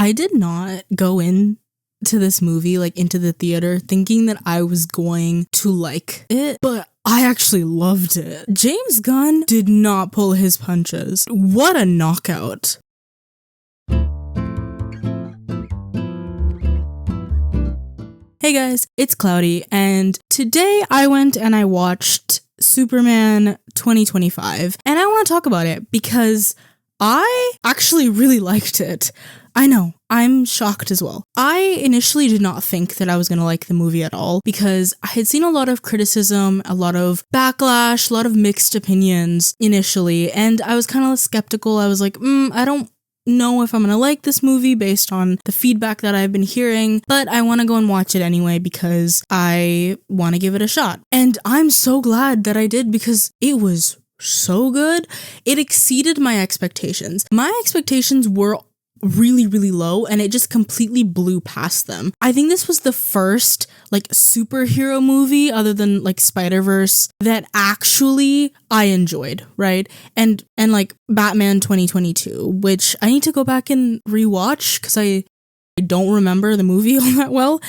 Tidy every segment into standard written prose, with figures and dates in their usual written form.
I did not go into this movie, like into the theater, thinking that I was going to like it, but I actually loved it. James Gunn did not pull his punches. What a knockout. Hey guys, it's Cloudy, and today I went and I watched Superman 2025, and I want to talk about it because I actually really liked it. I know, I'm shocked as well. I initially did not think that I was going to like the movie at all because I had seen a lot of criticism, a lot of backlash, a lot of mixed opinions initially, and I was kind of skeptical. I was like, I don't know if I'm gonna like this movie based on the feedback that I've been hearing, but I want to go and watch it anyway because I want to give it a shot. And I'm so glad that I did because it was so good. It exceeded my expectations. My expectations were really, really low, and it just completely blew past them. I think this was the first like superhero movie other than like Spider-Verse that actually I enjoyed, right? And like Batman 2022, which I need to go back and rewatch because I don't remember the movie all that well.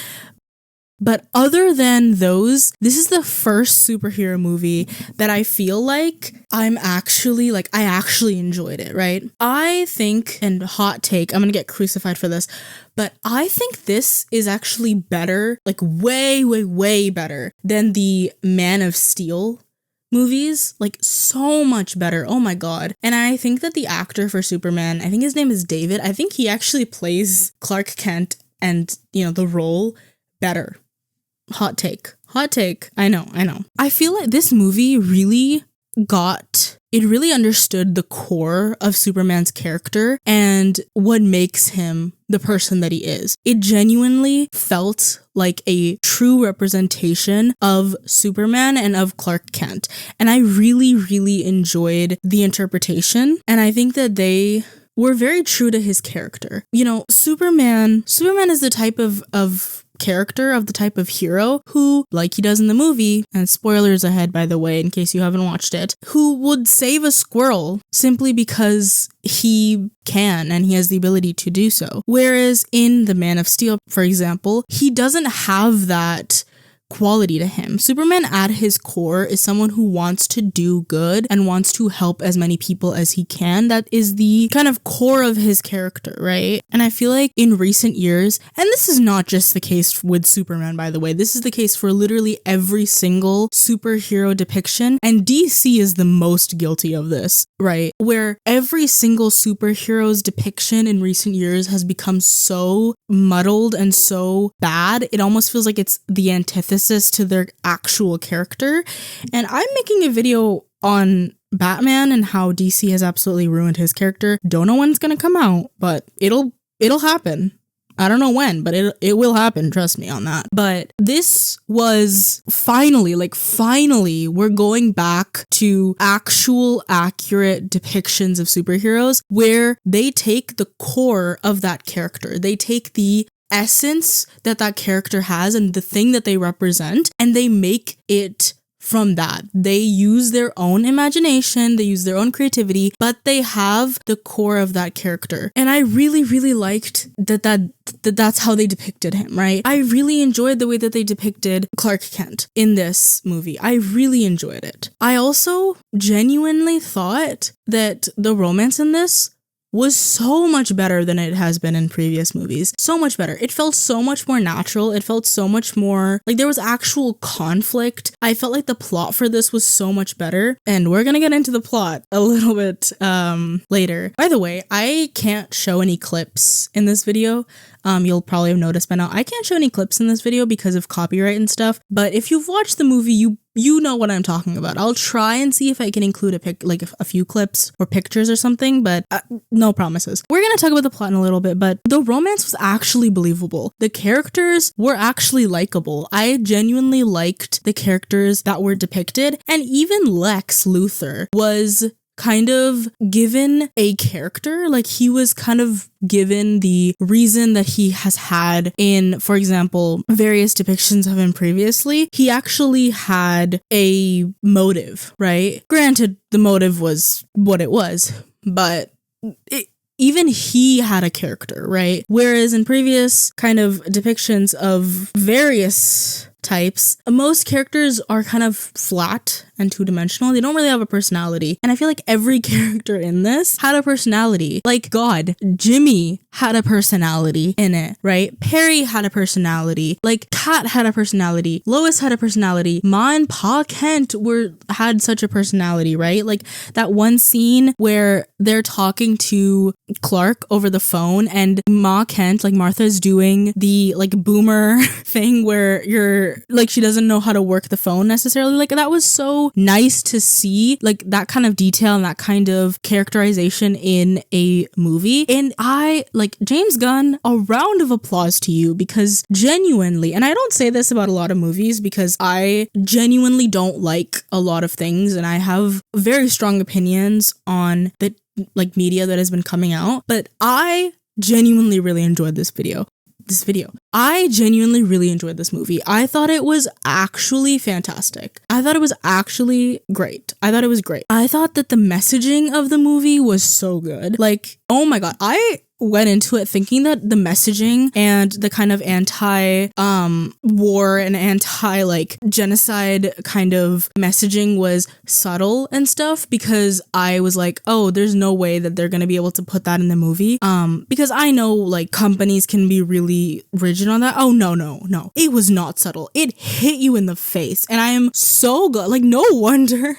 But other than those, this is the first superhero movie that I feel like I actually enjoyed it, right? I think, and hot take, I'm gonna get crucified for this, but I think this is actually better, like way, way, way better than the Man of Steel movies, like so much better. Oh my god. And I think that the actor for Superman, I think his name is David, I think he actually plays Clark Kent and, the role better. Hot take. I know. I feel like this movie really understood the core of Superman's character and what makes him the person that he is. It genuinely felt like a true representation of Superman and of Clark Kent. And I really, really enjoyed the interpretation. And I think that they were very true to his character. Superman is the type of character, of the type of hero who, like he does in the movie, and spoilers ahead by the way in case you haven't watched it, who would save a squirrel simply because he can and he has the ability to do so. Whereas in the Man of Steel, for example, he doesn't have that quality to him. Superman at his core is someone who wants to do good and wants to help as many people as he can. That is the kind of core of his character, right? And I feel like in recent years, and this is not just the case with Superman, by the way, this is the case for literally every single superhero depiction, and DC is the most guilty of this, right? Where every single superhero's depiction in recent years has become so muddled and so bad, it almost feels like it's the antithesis to their actual character. And I'm making a video on Batman and how DC has absolutely ruined his character. Don't know when it's gonna come out, but it'll happen. I don't know when, but it will happen, trust me on that. But this was finally, we're going back to actual accurate depictions of superheroes where they take the core of that character. They take the essence that character has and the thing that they represent, and they make it from that. They use their own imagination, they use their own creativity, but they have the core of that character. And I really, really liked that's how they depicted him, right? I really enjoyed the way that they depicted Clark Kent in this movie. I really enjoyed it. I also genuinely thought that the romance in this was so much better than it has been in previous movies. So much better. It felt so much more natural. It felt so much more like there was actual conflict. I felt like the plot for this was so much better. And we're gonna get into the plot a little bit later. By the way, I can't show any clips in this video. You'll probably have noticed by now, I can't show any clips in this video because of copyright and stuff. But if you've watched the movie, you know what I'm talking about. I'll try and see if I can include a few clips or pictures or something, but no promises. We're gonna talk about the plot in a little bit, but the romance was actually believable. The characters were actually likable. I genuinely liked the characters that were depicted, and even Lex Luthor was kind of given a character, like he was kind of given the reason that he has had in, for example, various depictions of him previously. He actually had a motive, right? Granted, the motive was what it was, but even he had a character, right? Whereas in previous kind of depictions of various types, most characters are kind of flat and two-dimensional. They don't really have a personality. And I feel like every character in this had a personality. Like God, Jimmy had a personality in it, right? Perry had a personality. Like Kat had a personality. Lois had a personality. Ma and Pa Kent had such a personality, right? Like that one scene where they're talking to Clark over the phone and Ma Kent, like Martha's doing the like boomer thing where you're like, she doesn't know how to work the phone necessarily. Like that was so nice to see, like that kind of detail and that kind of characterization in a movie. And I like James Gunn, a round of applause to you, because genuinely, and I don't say this about a lot of movies because I genuinely don't like a lot of things and I have very strong opinions on the like media that has been coming out, but I genuinely really enjoyed this video. I genuinely really enjoyed this movie. I thought it was actually fantastic. I thought it was actually great. I thought that the messaging of the movie was so good. Like, oh my God, I went into it thinking that the messaging and the kind of anti-war and anti genocide kind of messaging was subtle and stuff, because I was like, oh, there's no way that they're gonna be able to put that in the movie. Because I know like companies can be really rigid on that. Oh no, it was not subtle. It hit you in the face, and I am so good. Like no wonder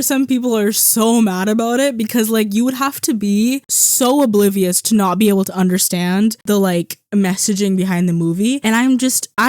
some people are so mad about it, because like you would have to be so oblivious to not be able to understand the like messaging behind the movie. And I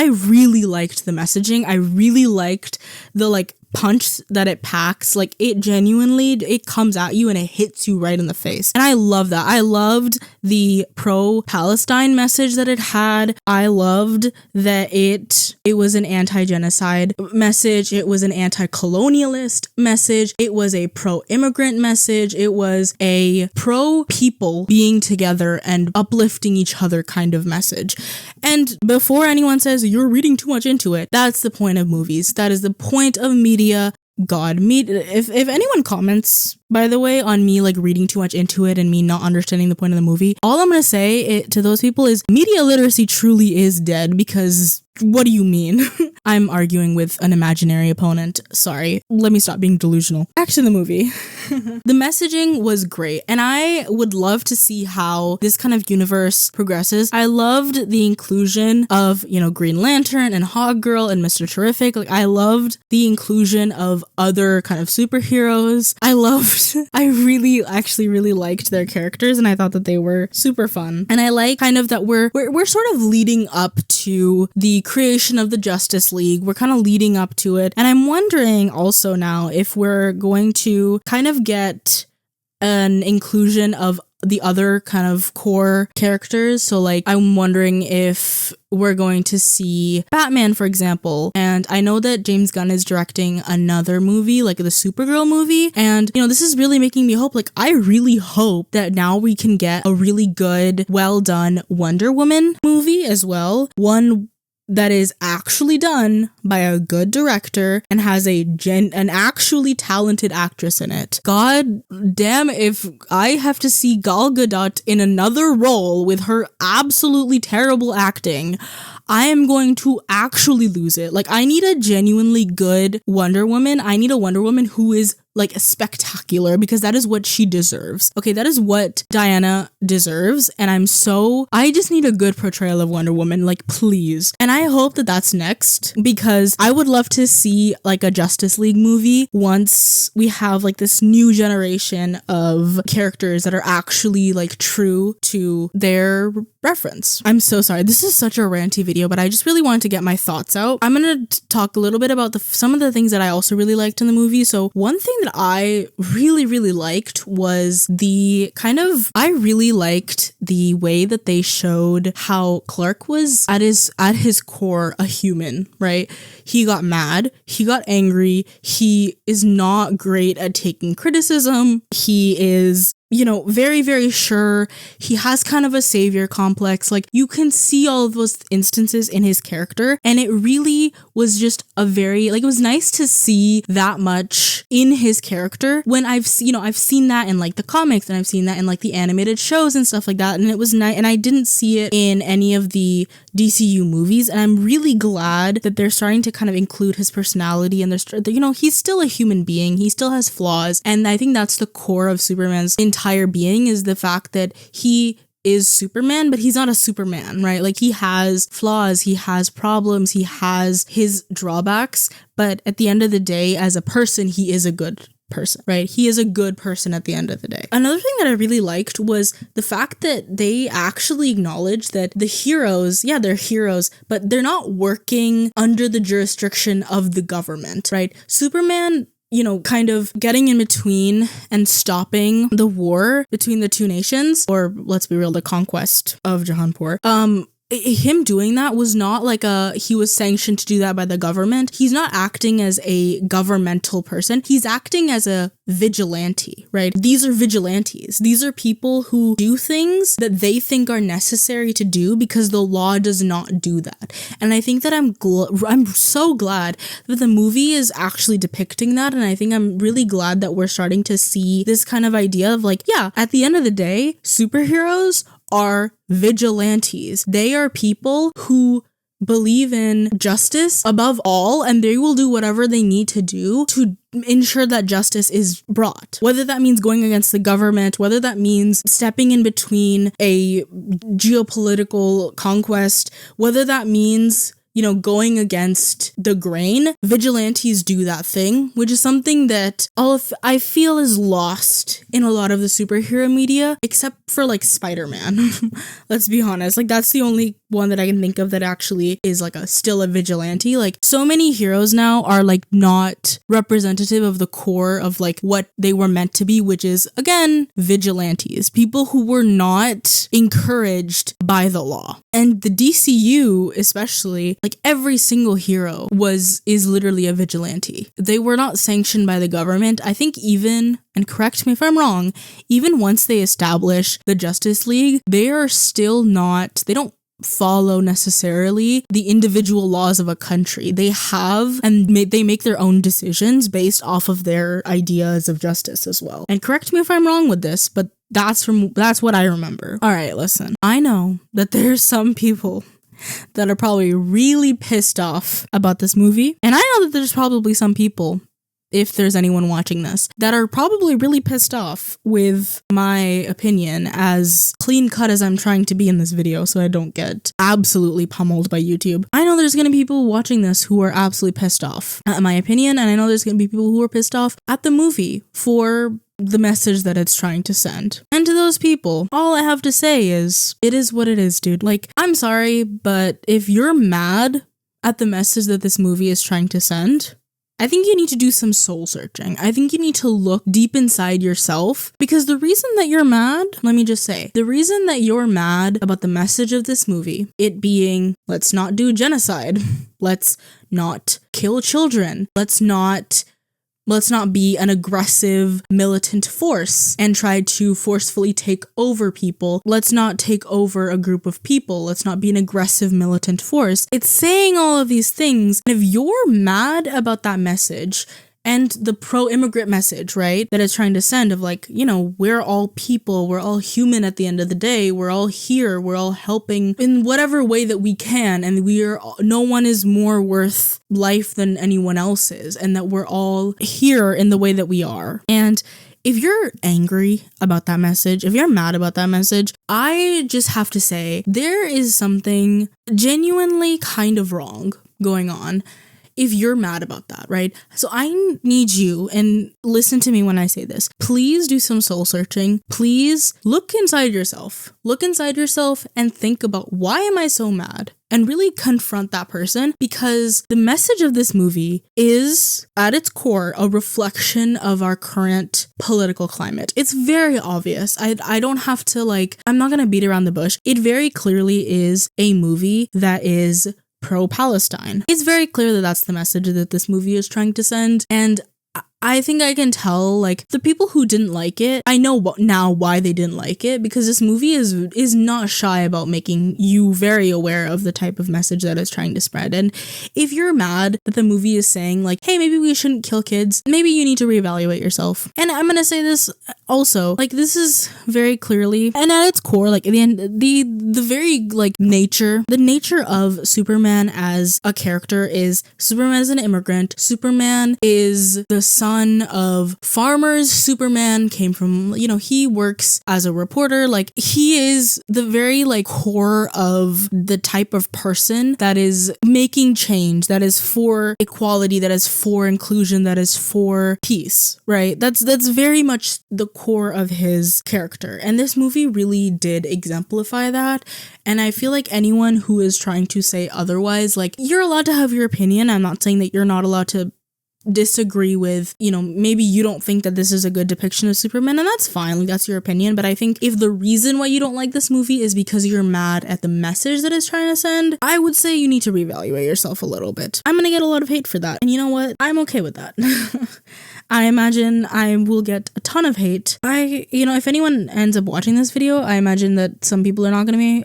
really liked the messaging. I really liked the like punch that it packs. Like it genuinely, it comes at you and it hits you right in the face. And I love that. I loved the pro-Palestine message that it had. I loved that it was an anti-genocide message. It was an anti-colonialist message. It was a pro-immigrant message. It was a pro-people being together and uplifting each other kind of message. And before anyone says you're reading too much into it, that's the point of movies. That is the point of media. If anyone comments, by the way, on me like reading too much into it and me not understanding the point of the movie, all I'm gonna say to those people is media literacy truly is dead, because what do you mean? I'm arguing with an imaginary opponent. Sorry. Let me stop being delusional. Back to the movie. The messaging was great, and I would love to see how this kind of universe progresses. I loved the inclusion of, Green Lantern and Hog Girl and Mr. Terrific. Like, I loved the inclusion of other kind of superheroes. I actually really liked their characters, and I thought that they were super fun. And I like kind of that we're sort of leading up to the creation of the Justice League. We're kind of leading up to it. And I'm wondering also now if we're going to kind of get an inclusion of the other kind of core characters. So like, I'm wondering if we're going to see Batman, for example. And I know that James Gunn is directing another movie, like the Supergirl movie. And, this is really making me hope. Like, I really hope that now we can get a really good, well done Wonder Woman movie as well. One that is actually done by a good director and has an actually talented actress in it. God damn, if I have to see Gal Gadot in another role with her absolutely terrible acting, I am going to actually lose it. Like, I need a genuinely good Wonder Woman. I need a Wonder Woman who is like spectacular, because that is what she deserves. Okay, that is what Diana deserves. And I just need a good portrayal of Wonder Woman, like, please. And I hope that that's next, because I would love to see like a Justice League movie once we have like this new generation of characters that are actually like true to their reference. I'm so sorry. This is such a ranty video, but I just really wanted to get my thoughts out. I'm going to talk a little bit about some of the things that I also really liked in the movie. So one thing that I really, really liked was I really liked the way that they showed how Clark was at his core a human, right? He got mad, he got angry, he is not great at taking criticism, he is very, very sure. He has kind of a savior complex. Like, you can see all of those instances in his character, and it really was just it was nice to see that much in his character when I've seen that in like the comics, and I've seen that in like the animated shows and stuff like that, and it was nice, and I didn't see it in any of the DCU movies, and I'm really glad that they're starting to kind of include his personality, and he's still a human being, he still has flaws, and I think that's the core of Superman's entire being, is the fact that he is Superman, but he's not a Superman, right? Like, he has flaws, he has problems, he has his drawbacks, but at the end of the day, as a person, he is a good person, right? He is a good person at the end of the day. Another thing that I really liked was the fact that they actually acknowledge that the heroes, they're heroes, but they're not working under the jurisdiction of the government, right? Superman, kind of getting in between and stopping the war between the two nations, or let's be real, the conquest of Jahanpur. Him doing that was not like he was sanctioned to do that by the government. He's not acting as a governmental person. He's acting as a vigilante, right? These are vigilantes. These are people who do things that they think are necessary to do because the law does not do that. And I think that I'm so glad that the movie is actually depicting that. And I think I'm really glad that we're starting to see this kind of idea of like, at the end of the day, superheroes are vigilantes. They are people who believe in justice above all, and they will do whatever they need to do to ensure that justice is brought. Whether that means going against the government, whether that means stepping in between a geopolitical conquest, whether that means going against the grain, vigilantes do that thing, which is something that I feel is lost in a lot of the superhero media, except for like Spider-Man. Let's be honest, like that's the only one that I can think of that actually is like still a vigilante. Like, so many heroes now are like not representative of the core of like what they were meant to be, which is, again, vigilantes, people who were not encouraged by the law. And the DCU especially, like every single hero is literally a vigilante. They were not sanctioned by the government. I think even, and correct me if I'm wrong, even once they establish the Justice League, they don't follow necessarily the individual laws of a country. They make their own decisions based off of their ideas of justice as well. And correct me if I'm wrong with this, but that's what I remember. All right, listen. I know that there's some people that are probably really pissed off about this movie, and I know that there's probably some people, if there's anyone watching this, that are probably really pissed off with my opinion, as clean cut as I'm trying to be in this video so I don't get absolutely pummeled by YouTube. I know there's going to be people watching this who are absolutely pissed off at my opinion, and I know there's going to be people who are pissed off at the movie for the message that it's trying to send. And to those people, all I have to say is, it is what it is, dude. Like, I'm sorry, but if you're mad at the message that this movie is trying to send, I think you need to do some soul searching. I think you need to look deep inside yourself, because the reason that you're mad, let me just say, the reason that you're mad about the message of this movie, it being, let's not do genocide, let's not kill children, let's not be an aggressive militant force and try to forcefully take over people. Let's not take over a group of people. Let's not be an aggressive militant force. It's saying all of these things. And if you're mad about that message and the pro-immigrant message, right, that it's trying to send of like, we're all people, we're all human at the end of the day, we're all here, we're all helping in whatever way that we can, and no one is more worth life than anyone else is, and that we're all here in the way that we are. And if you're angry about that message, if you're mad about that message, I just have to say, there is something genuinely kind of wrong going on if you're mad about that, right? So I need you, and listen to me when I say this, please do some soul searching. Please look inside yourself. Look inside yourself and think about, why am I so mad? And really confront that person, because the message of this movie is, at its core, a reflection of our current political climate. It's very obvious. I don't have to I'm not gonna beat around the bush. It very clearly is a movie that is pro-Palestine. It's very clear that that's the message that this movie is trying to send, and I think I can tell, like, the people who didn't like it, I know now why they didn't like it, because this movie is not shy about making you very aware of the type of message that it's trying to spread. And if you're mad that the movie is saying, like, hey, maybe we shouldn't kill kids, maybe you need to reevaluate yourself. And I'm gonna say this also, like, this is very clearly, and at its core, like, the very, like, the nature of Superman as a character is Superman is an immigrant. Superman is the son of farmers. Superman came from, he works as a reporter. Like, he is the very, like, core of the type of person that is making change, that is for equality, that is for inclusion, that is for peace, right? That's very much the core of his character. And this movie really did exemplify that. And I feel like anyone who is trying to say otherwise, like, you're allowed to have your opinion. I'm not saying that you're not allowed to disagree with, maybe you don't think that this is a good depiction of Superman, and that's fine, like, that's your opinion. But I think if the reason why you don't like this movie is because you're mad at the message that it's trying to send, I would say you need to reevaluate yourself a little bit. I'm gonna get a lot of hate for that, and you know what? I'm okay with that. I imagine I will get a ton of hate. If anyone ends up watching this video, I imagine that some people are not gonna be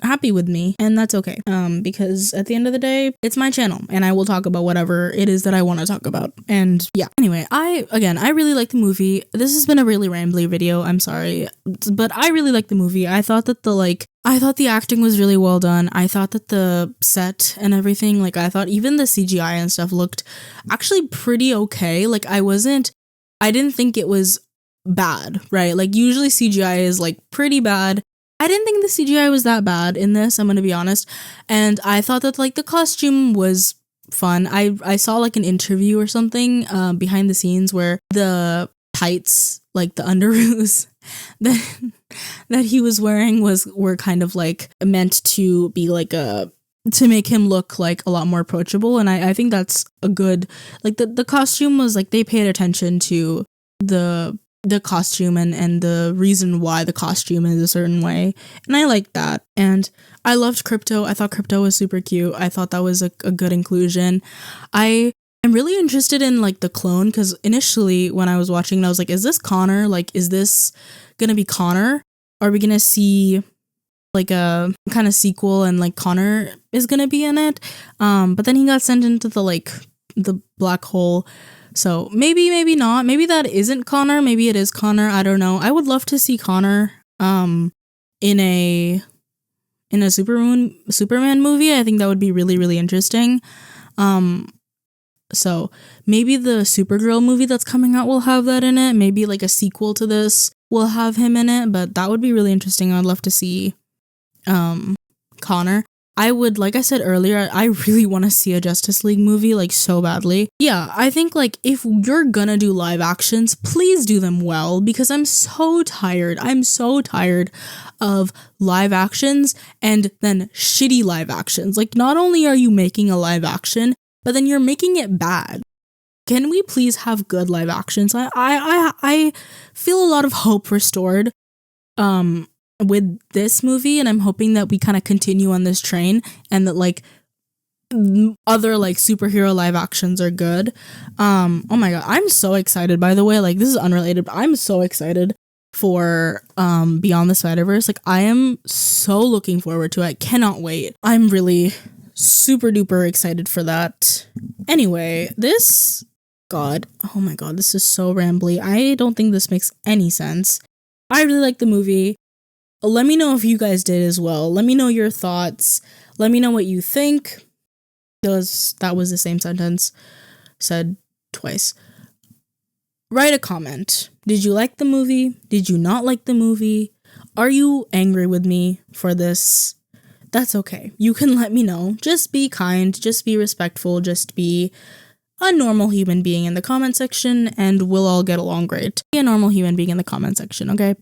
happy with me, and that's okay, because at the end of the day, it's my channel and I will talk about whatever it is that I want to talk about. And yeah, anyway, I really like the movie. This has been a really rambly video, I'm sorry, but I really like the movie. I thought that the acting was really well done. I thought that the set and everything, like, I thought even the CGI and stuff looked actually pretty okay. Like, I didn't think it was bad, right? Like, usually CGI is, like, pretty bad. I didn't think the CGI was that bad in this, I'm gonna be honest. And I thought that, like, the costume was fun. I saw, like, an interview or something behind the scenes where the tights, like the underoos that he was wearing were kind of, like, meant to be like to make him look, like, a lot more approachable. And I think that's a good, like, the costume was, like, they paid attention to the costume and the reason why the costume is a certain way, and I like that. And I loved Crypto. I thought Crypto was super cute. I thought that was a good inclusion. I am really interested in, like, the clone, because initially when I was watching I was like, is this Connor? Like, is this gonna be Connor? Are we gonna see, like, a kind of sequel and, like, Connor is gonna be in it? But then he got sent into the black hole. So maybe not. Maybe that isn't Connor. Maybe it is Connor. I don't know. I would love to see Connor in a Superman movie. I think that would be really, really interesting. So maybe the Supergirl movie that's coming out will have that in it. Maybe, like, a sequel to this will have him in it, but that would be really interesting. I'd love to see Connor. I would, like I said earlier, I really want to see a Justice League movie, like, so badly. Yeah, I think, like, if you're gonna do live actions, please do them well, because I'm so tired. I'm so tired of live actions and then shitty live actions. Like, not only are you making a live action, but then you're making it bad. Can we please have good live actions? I feel a lot of hope restored with this movie, and I'm hoping that we kind of continue on this train, and that, like, other, like, superhero live actions are good. Oh my god, I'm so excited, by the way. Like, this is unrelated, but I'm so excited for Beyond the Spider-Verse. Like, I am so looking forward to it. I cannot wait. I'm really super duper excited for that. Anyway, oh my god, this is so rambly. I don't think this makes any sense. I really like the movie. Let me know if you guys did as well. Let me know your thoughts. Let me know what you think. That was the same sentence said twice. Write a comment. Did you like the movie? Did you not like the movie? Are you angry with me for this? That's okay. You can let me know. Just be kind. Just be respectful. Just be a normal human being in the comment section, and we'll all get along great. Be a normal human being in the comment section, okay?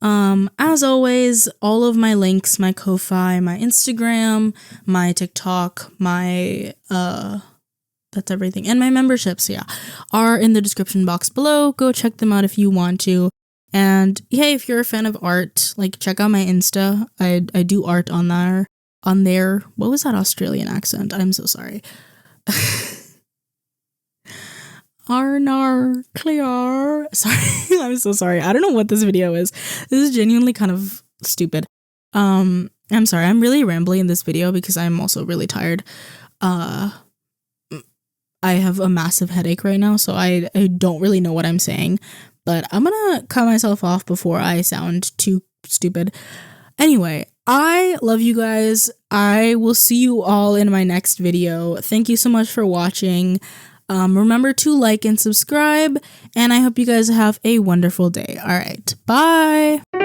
As always, all of my links, my Ko-Fi, my Instagram, my TikTok, my, that's everything, and my memberships, yeah, are in the description box below. Go check them out if you want to. And hey, if you're a fan of art, like, check out my Insta. I do art on there. What was that Australian accent? I'm so sorry. Arnar clear. Sorry, I'm so sorry. I don't know what this video is. This is genuinely kind of stupid. I'm sorry. I'm really rambling in this video because I'm also really tired. I have a massive headache right now, so I don't really know what I'm saying. But I'm gonna cut myself off before I sound too stupid. Anyway, I love you guys. I will see you all in my next video. Thank you so much for watching. Remember to like and subscribe, and I hope you guys have a wonderful day. All right, bye.